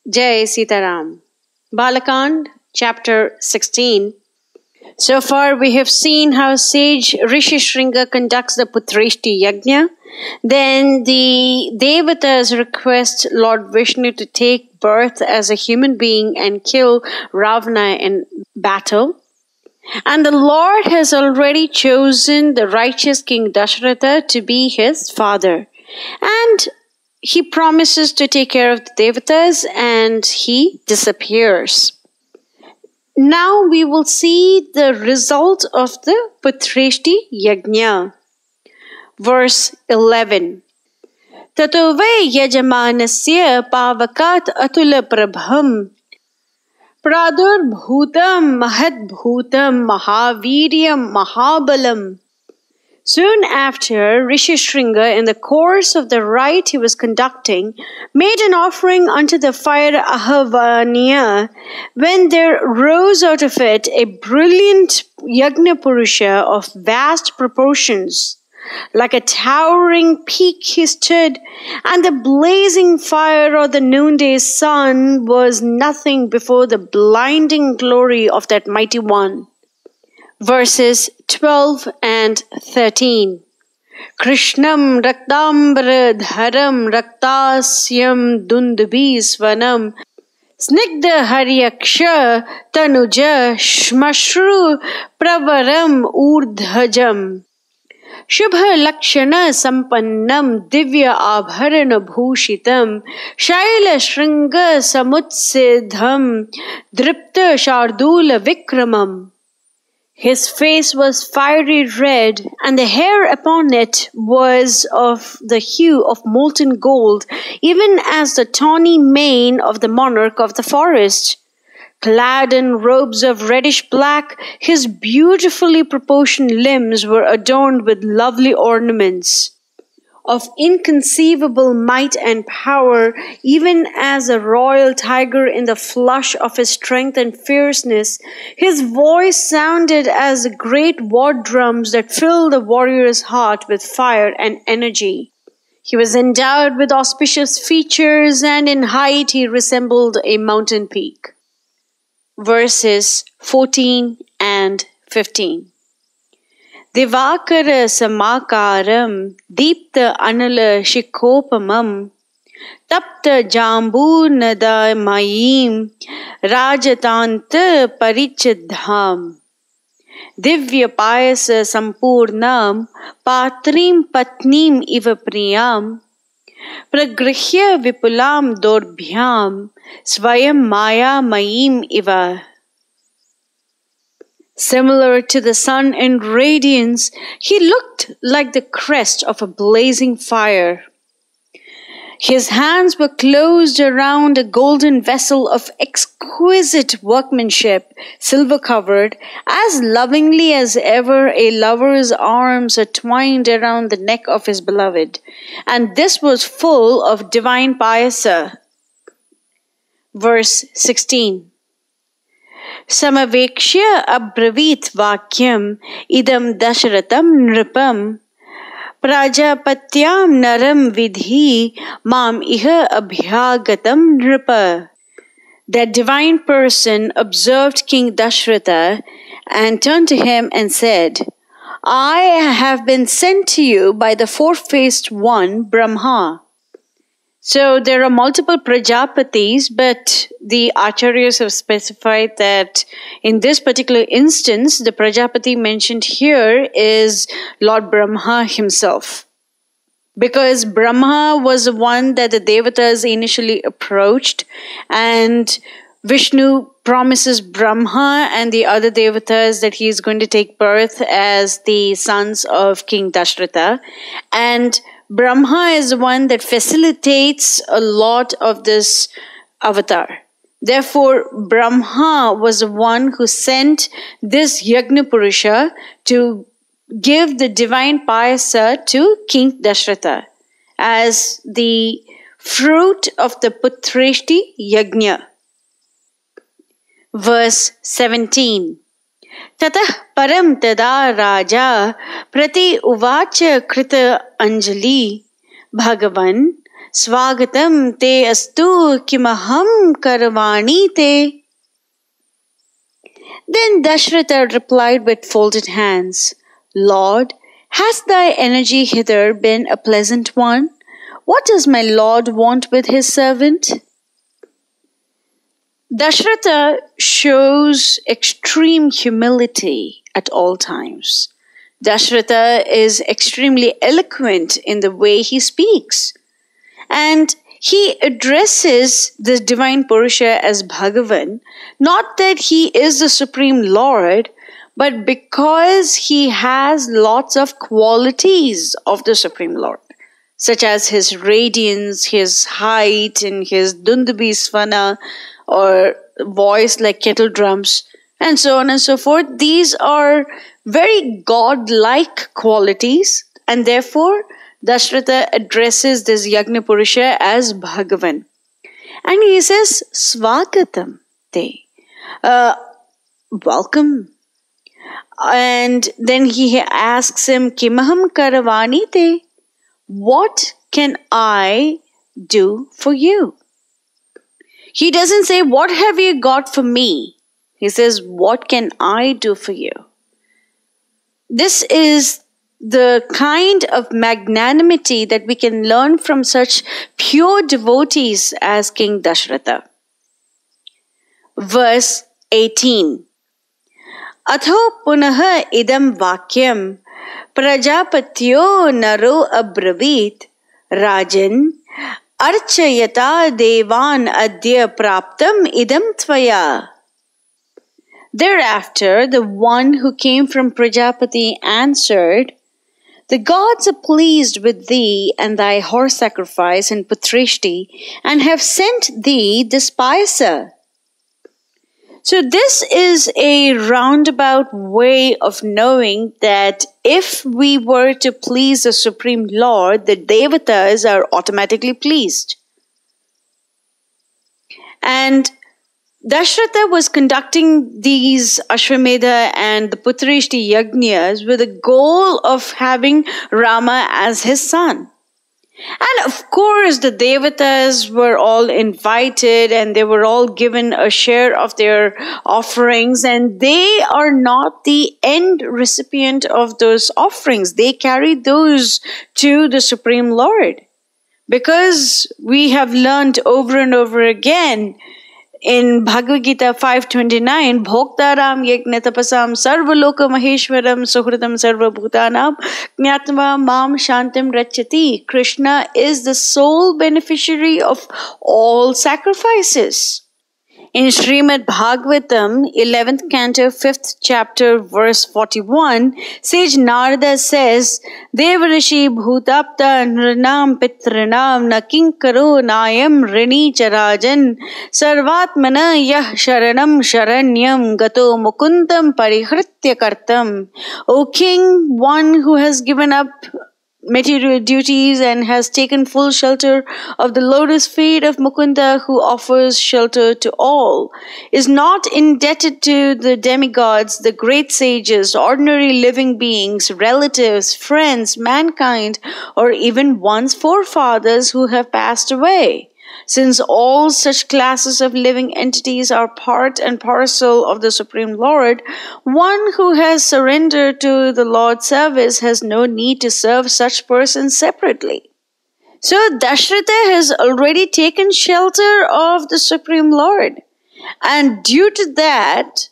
Jai Sitaram. Balakand, chapter 16. So far we have seen how sage Rishi Shringa conducts the Putreshti Yagna. Then the Devatas request Lord Vishnu to take birth as a human being and kill Ravana in battle. And the Lord has already chosen the righteous King Dasaratha to be his father. And he promises to take care of the Devatas and he disappears. Now we will see the result of the Putreshti Yagna. Verse 11. Tato ve yajamanasya pavakat atula prabham pradur bhutam mahadbhutam mahaviryam mahabalam. Soon after, Rishi Shringa, in the course of the rite he was conducting, made an offering unto the fire Ahavaniya, when there rose out of it a brilliant yagna purusha of vast proportions. Like a towering peak he stood, and the blazing fire of the noonday sun was nothing before the blinding glory of that mighty one. Verses 12 and 13. Krishnam raktambara dharam raktasyam dundubhi svanam snigdha haryaksha tanuja shmashru pravaram urdhajam Shubha lakshana sampannam divya abharana bhushitam shaila shringa samutsidham dripta shardula vikramam. His face was fiery red, and the hair upon it was of the hue of molten gold, even as the tawny mane of the monarch of the forest. Clad in robes of reddish black, his beautifully proportioned limbs were adorned with lovely ornaments. Of inconceivable might and power, even as a royal tiger in the flush of his strength and fierceness, his voice sounded as great war drums that filled the warrior's heart with fire and energy. He was endowed with auspicious features, and in height he resembled a mountain peak. Verses 14 and 15. Divakara samakaram deepta anala shikopamam tapta jambu nada mayim rajatanta parichadham divya payasa sampurnam patrim patnim iva priyam pragrihya vipulam dorbhyam svayam maya mayim iva. Similar to the sun in radiance, he looked like the crest of a blazing fire. His hands were closed around a golden vessel of exquisite workmanship, silver-covered, as lovingly as ever a lover's arms are twined around the neck of his beloved, and this was full of divine Payasa. Verse 16. Samavekshya abravit vakyam idam dasharatam nripam prajapatyam naram vidhi mam iha abhyagatam nripa. That divine person observed King Dasaratha and turned to him and said, I have been sent to you by the four-faced one, Brahma. So there are multiple Prajapatis, but the Acharyas have specified that in this particular instance, the Prajapati mentioned here is Lord Brahma himself. Because Brahma was the one that the Devatas initially approached, and Vishnu promises Brahma and the other Devatas that he is going to take birth as the sons of King Dasaratha. And Brahma is the one that facilitates a lot of this avatar. Therefore, Brahma was the one who sent this yagna purusha to give the divine Payasa to King Dasaratha as the fruit of the Putreshti Yagna. Verse 17. Tatah param tada raja prati uvacha krita anjali bhagavan Swagatam te astu kimaham karavani te. Then Dasaratha replied with folded hands, Lord, has thy energy hither been a pleasant one? What does my Lord want with his servant? Dasaratha shows extreme humility at all times. Dasaratha is extremely eloquent in the way he speaks. And he addresses the divine Purusha as Bhagavan, not that he is the Supreme Lord, but because he has lots of qualities of the Supreme Lord, such as his radiance, his height, and his dundubi svana, or voice like kettle drums, and so on and so forth. These are very God-like qualities, and therefore Dasaratha addresses this Yagna Purusha as Bhagavan. And he says, Swagatam te. Welcome. And then he asks him, Kimaham karavani te. What can I do for you? He doesn't say, what have you got for me? He says, what can I do for you? This is the kind of magnanimity that we can learn from such pure devotees as King Dasaratha. Verse 18. Atho punaha idam vakyam prajapatyo naro abravit rajan archayata devan adya praptam idam tvaya. Thereafter, the one who came from Prajapati answered, the gods are pleased with thee and thy horse sacrifice and putrishti, and have sent thee this Payasa. So this is a roundabout way of knowing that if we were to please the Supreme Lord, the Devatas are automatically pleased. And Dasaratha was conducting these Ashwamedha and the Putrishti Yagnas with the goal of having Rama as his son. And of course, the Devatas were all invited and they were all given a share of their offerings, and they are not the end recipient of those offerings. They carried those to the Supreme Lord. Because we have learned over and over again in Bhagavad Gita 5:29, Bhoktaram yagna tapasam sarvaloka maheshwaram suhridam sarvabhutanam jnatva mam shantam rachati. Krishna is the sole beneficiary of all sacrifices. In Srimad Bhagavatam, 11th canto, 5th chapter, verse 41, sage Narada says, Devarishi bhutapta nrinam pitrinam na kiṅkaro nayam rini charajan sarvatmana yah sharanam sharanyam gato mukundam parihritya kartam. O king, one who has given up material duties and has taken full shelter of the lotus feet of Mukunda, who offers shelter to all, is not indebted to the demigods, the great sages, ordinary living beings, relatives, friends, mankind, or even one's forefathers who have passed away. Since all such classes of living entities are part and parcel of the Supreme Lord, one who has surrendered to the Lord's service has no need to serve such persons separately. So Dasaratha has already taken shelter of the Supreme Lord. And due to that,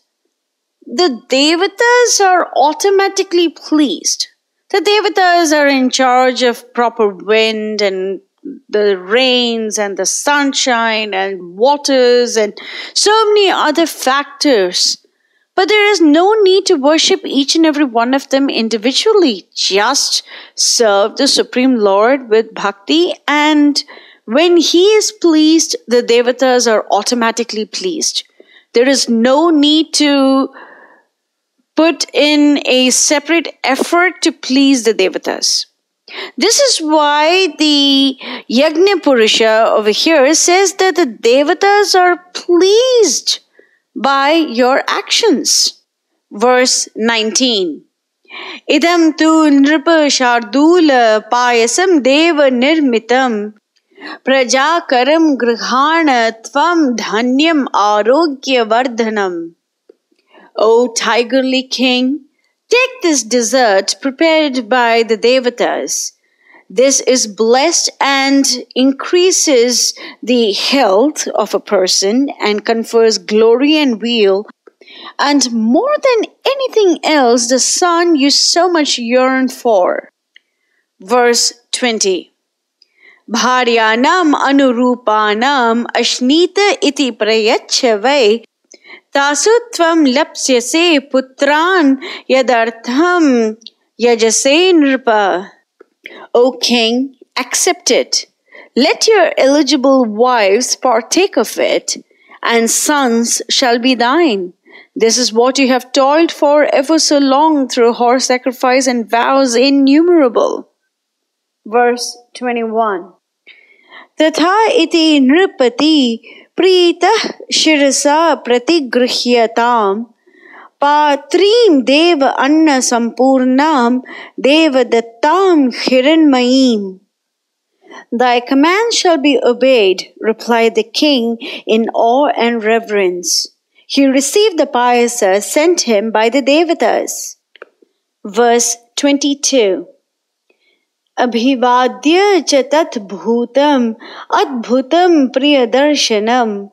the Devatas are automatically pleased. The Devatas are in charge of proper wind and the rains and the sunshine and waters and so many other factors. But there is no need to worship each and every one of them individually. Just serve the Supreme Lord with bhakti, and when He is pleased, the Devatas are automatically pleased. There is no need to put in a separate effort to please the Devatas. This is why the Yagna Purusha over here says that the Devatas are pleased by your actions. Verse 19. Idam tu nripa shardula payasam deva nirmitam Prajakaram grihana tvam dhanyam arogya vardhanam. O tigerly king, take this dessert prepared by the devatas. This is blessed and increases the health of a person and confers glory and weal. And more than anything else, the son you so much yearn for. Verse 20. Bharyanam anurupanam ashnita iti prayachya vai tasutvam lapsyase putran yadartham yajase nripa. O king, accept it. Let your eligible wives partake of it, and sons shall be thine. This is what you have toiled for ever so long through horse sacrifice and vows innumerable. Verse 21. Tatha iti nripati pritah shirasa pratigrihyatam patrim deva anna sampurnam deva dattam hiranmayim. Thy command shall be obeyed, replied the king in awe and reverence. He received the Payasa sent him by the devatas. Verse 22. Abhivadya cha tat bhutam adbhutam priyadarshanam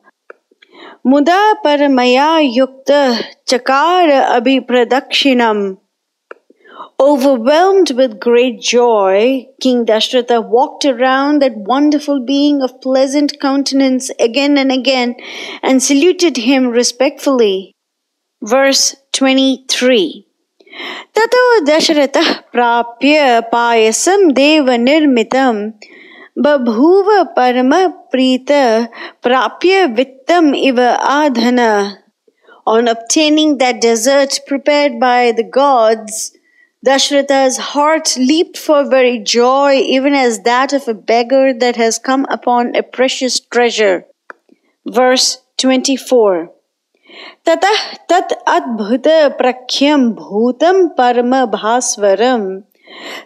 muda paramaya yukta chakara abhipradakshinam. Overwhelmed with great joy, King Dasaratha walked around that wonderful being of pleasant countenance again and again and saluted him respectfully. Verse 23. Tato Dasaratha prapya payasam deva nirmitam babhuva parama prita prapya vittam iva adhana. On obtaining that dessert prepared by the gods, Dasaratha's heart leaped for very joy, even as that of a beggar that has come upon a precious treasure. Verse 24. Tatah tat adbhuta prakhyam bhutam parama bhasvaram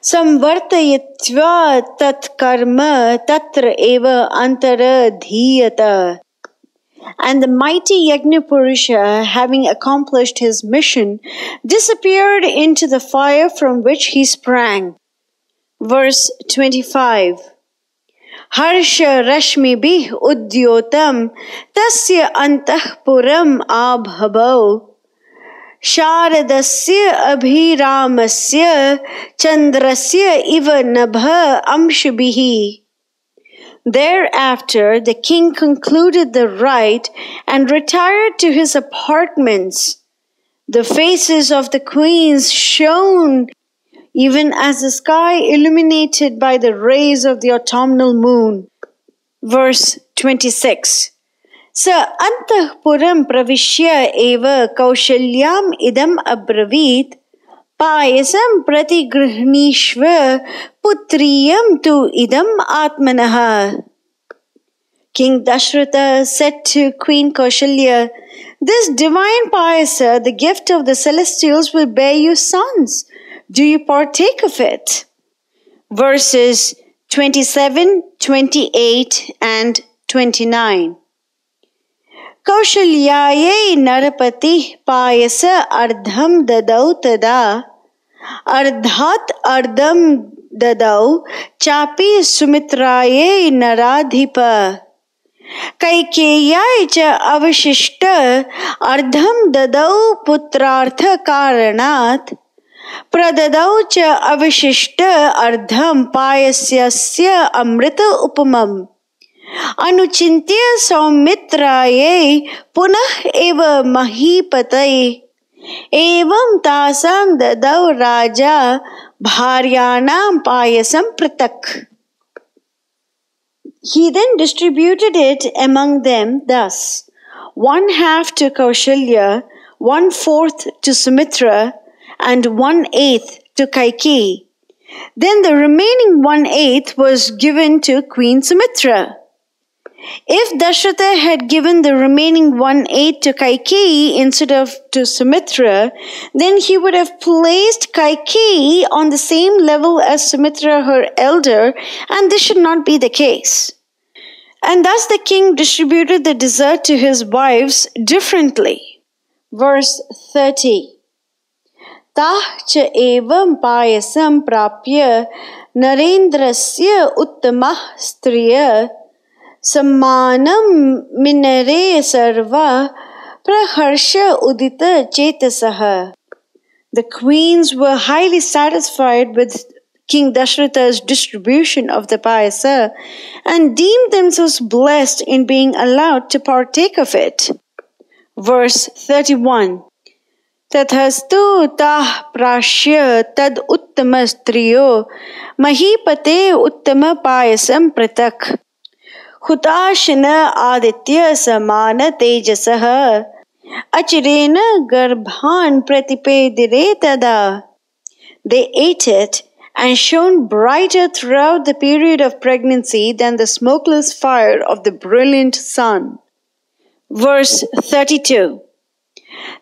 samvartayatva tat karma tatra eva antara dhiyata. And the mighty yagna purusha, having accomplished his mission, disappeared into the fire from which he sprang. Verse 25. Harsha rashmibih udyotam tasya antahpuram abhabau sharadasya abhiramasya chandrasya iva nabha amshabihi. Thereafter the king concluded the rite and retired to his apartments. The faces of the queens shone even as the sky illuminated by the rays of the autumnal moon. Verse 26. Sa antahpuram pravishya eva Kaushalyam idam abravit Payasam pratigrihnishva putriyam tu idam atmanaha. King Dasaratha said to Queen Kaushalya, this divine Payasa, the gift of the celestials, will bear you sons. Do you partake of it? Verses 27, 28 and 29. Kaushalyaye narapati payasa ardham dadau tada ardhat ardham dadau chapi Sumitraye naradhipa Kaikeyi cha avashishta ardham dadau putrartha karanat pradadau cha avashishta ardham payasyasya amrita upamam anuchintya Sumitraye punah eva mahipataye evam tasam dadau raja bharyanam payasam pratak. He then distributed it among them thus: 1/2 to Kaushalya, 1/4 to Sumitra, and 1/8 to Kaikeyi. Then the remaining 1/8 was given to Queen Sumitra. If Dasaratha had given the remaining 1/8 to Kaikeyi instead of to Sumitra, then he would have placed Kaikeyi on the same level as Sumitra, her elder, and this should not be the case. And thus the king distributed the dessert to his wives differently. Verse 30. Tah cha evam payasam prapya narendrasya uttamah striya sammanam minare sarva praharsha udita chetasaha. The queens were highly satisfied with King Dasaratha's distribution of the Payasa and deemed themselves blessed in being allowed to partake of it. Verse 31. Tathastu tah prashya tad uttama striyo mahipate uttama payasam pratak hutashana aditya samana tejasaha achirena garbhan pratipedire tada. They ate it and shone brighter throughout the period of pregnancy than the smokeless fire of the brilliant sun. Verse 32.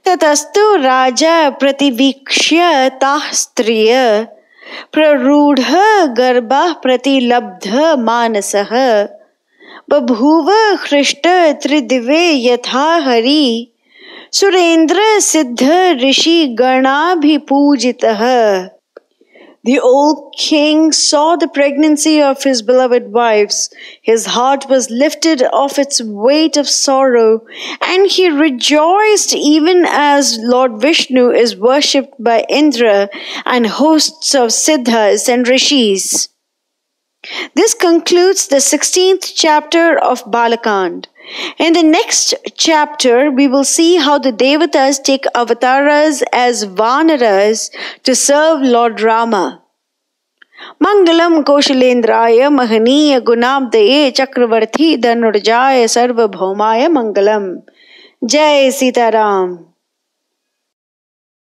Tatastu raja prativikshya tah striya prarudha garbha pratilabdha manasah babhuva khrishta tridive yatha hari surendra siddha rishi ganabhi pujitah. The old king saw the pregnancy of his beloved wives. His heart was lifted off its weight of sorrow, and he rejoiced even as Lord Vishnu is worshipped by Indra and hosts of Siddhas and Rishis. This concludes the 16th chapter of Balakand. In the next chapter, we will see how the Devatas take avatars as Vanaras to serve Lord Rama. Mangalam Kaushalendraya Mahaniya Gunabdaye Chakravarthi Dhanurjaya Sarvabhaumaya Mangalam. Jai Sitaram.